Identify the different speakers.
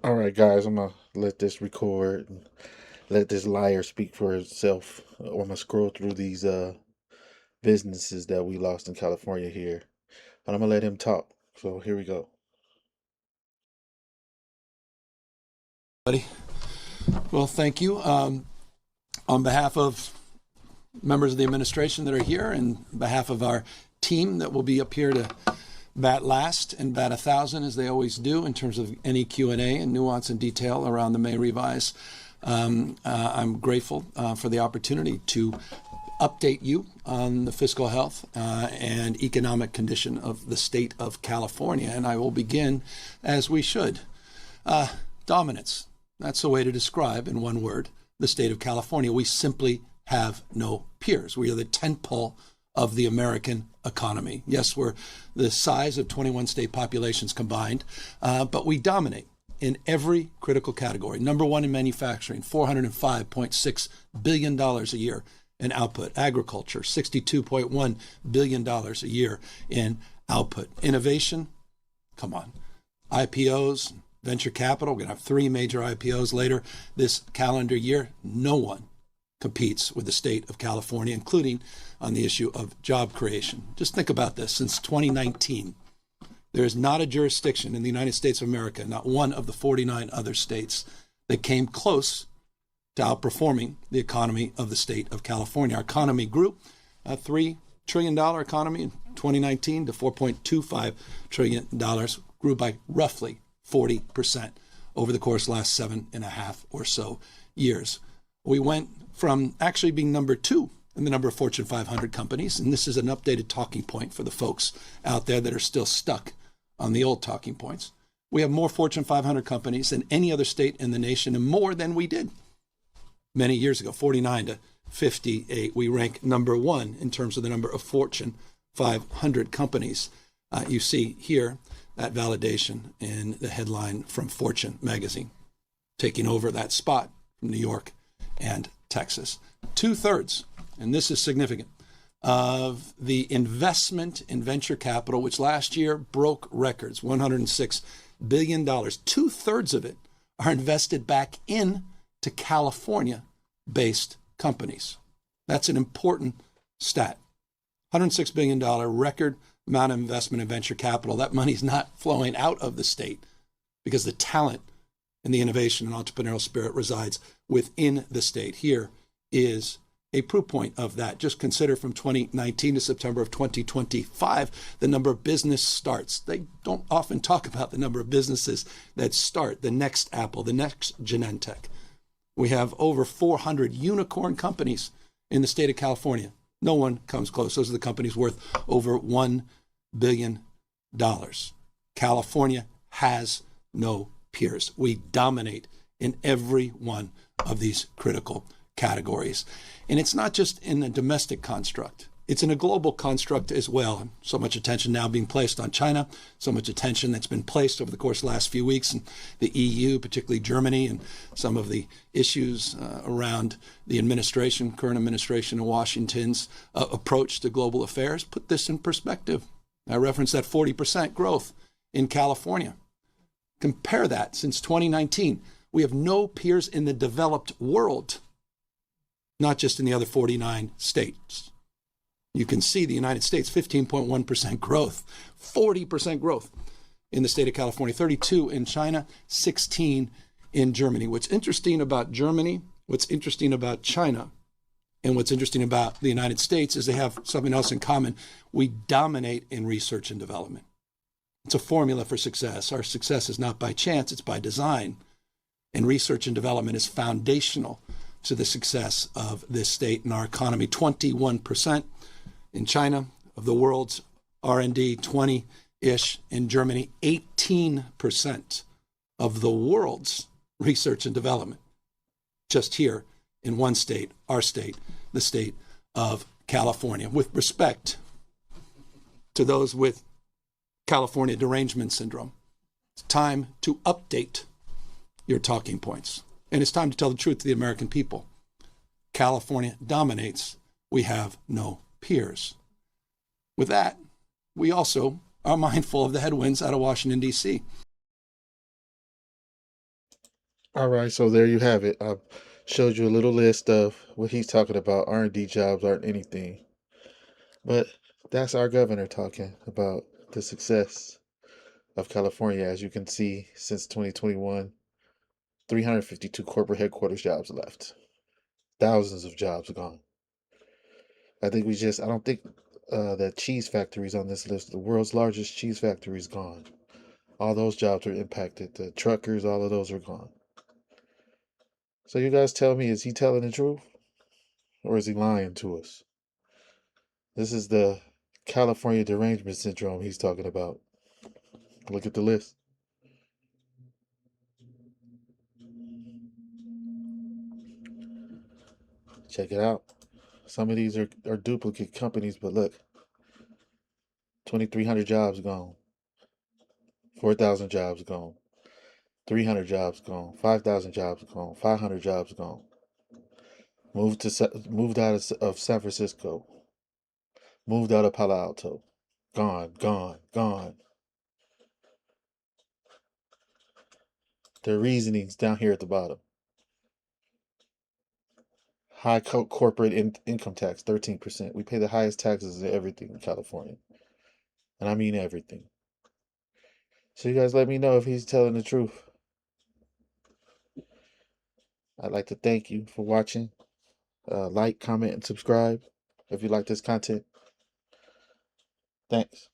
Speaker 1: All right, guys, I'm gonna let this record and let this liar speak for itself. I'm gonna scroll through these businesses that we lost in California here, and I'm gonna let him talk. So here we go.
Speaker 2: Buddy. Well, thank you. On behalf of members of the administration that are here and on behalf of our team that will be up here to bat last and bat 1,000 as they always do in terms of any Q&A and nuance and detail around the May revise, I'm grateful for the opportunity to update you on the fiscal health and economic condition of the state of California. And I will begin as we should. Dominance. That's the way to describe, in one word, the state of California. We simply have no peers. We are the tentpole of the American economy. Yes, we're the size of 21 state populations combined, but we dominate in every critical category. Number one in manufacturing, $405.6 billion a year in output. Agriculture, $62.1 billion a year in output. Innovation, come on. IPOs, venture capital, we're going to have 3 major IPOs later this calendar year. No one competes with the state of California, including on the issue of job creation. Just think about this. Since 2019, there is not a jurisdiction in the United States of America, not one of the 49 other states, that came close to outperforming the economy of the state of California. Our economy grew, a $3 trillion economy in 2019 to $4.25 trillion, grew by roughly 40% over the course of the last 7.5 or so years. We went from actually being number 2 in the number of Fortune 500 companies, and this is an updated talking point for the folks out there that are still stuck on the old talking points. We have more Fortune 500 companies than any other state in the nation, and more than we did many years ago, 49 to 58. We rank number 1 in terms of the number of Fortune 500 companies. You see here that validation in the headline from Fortune magazine, taking over that spot from New York and Texas. 2/3, and this is significant, of the investment in venture capital, which last year broke records, $106 billion. 2/3 of it are invested back in to California-based companies. That's an important stat. $106 billion record amount of investment in venture capital. That money's not flowing out of the state because the talent and the innovation and entrepreneurial spirit resides within the state. Here is a proof point of that. Just consider from 2019 to September of 2025, the number of business starts. They don't often talk about the number of businesses that start, the next Apple, the next Genentech. We have over 400 unicorn companies in the state of California. No one comes close. Those are the companies worth over $1 billion. California has no peers. We dominate in every one of these critical categories. And it's not just in a domestic construct. It's in a global construct as well. So much attention now being placed on China, so much attention that's been placed over the course of the last few weeks, and the EU, particularly Germany, and some of the issues around the administration, current administration in Washington's approach to global affairs. Put this in perspective. I referenced that 40% growth in California. Compare that since 2019. We have no peers in the developed world, not just in the other 49 states. You can see the United States, 15.1% growth, 40% growth in the state of California, 32 in China, 16 in Germany. What's interesting about Germany, what's interesting about China, and what's interesting about the United States is they have something else in common. We dominate in research and development. It's a formula for success. Our success is not by chance, it's by design. And research and development is foundational to the success of this state and our economy. 21% in China of the world's R&D, 20-ish in Germany, 18% of the world's research and development. Just here in one state, our state, the state of California. With respect to those with California derangement syndrome, it's time to update your talking points. And it's time to tell the truth to the American people. California dominates. We have no peers. With that, we also are mindful of the headwinds out of Washington, D.C.
Speaker 1: All right, so there you have it. I showed you a little list of what he's talking about. R&D jobs aren't anything, but that's our governor talking about the success of California. As you can see, since 2021, 352 corporate headquarters jobs left. Thousands of jobs gone. I don't think that cheese factory is on this list. The world's largest cheese factory is gone. All those jobs are impacted. The truckers, all of those are gone. So you guys tell me, is he telling the truth or is he lying to us? This is the California derangement syndrome he's talking about. Look at the list. Check it out. Some of these are duplicate companies, but look, 2,300 jobs gone, 4,000 jobs gone, 300 jobs gone, 5,000 jobs gone, 500 jobs gone. Moved out of San Francisco, moved out of Palo Alto. Gone, gone, gone. Their reasonings down here at the bottom. High corporate income tax, 13%. We pay the highest taxes in everything in California. And I mean everything. So you guys let me know if he's telling the truth. I'd like to thank you for watching. Like, comment, and subscribe if you like this content. Thanks.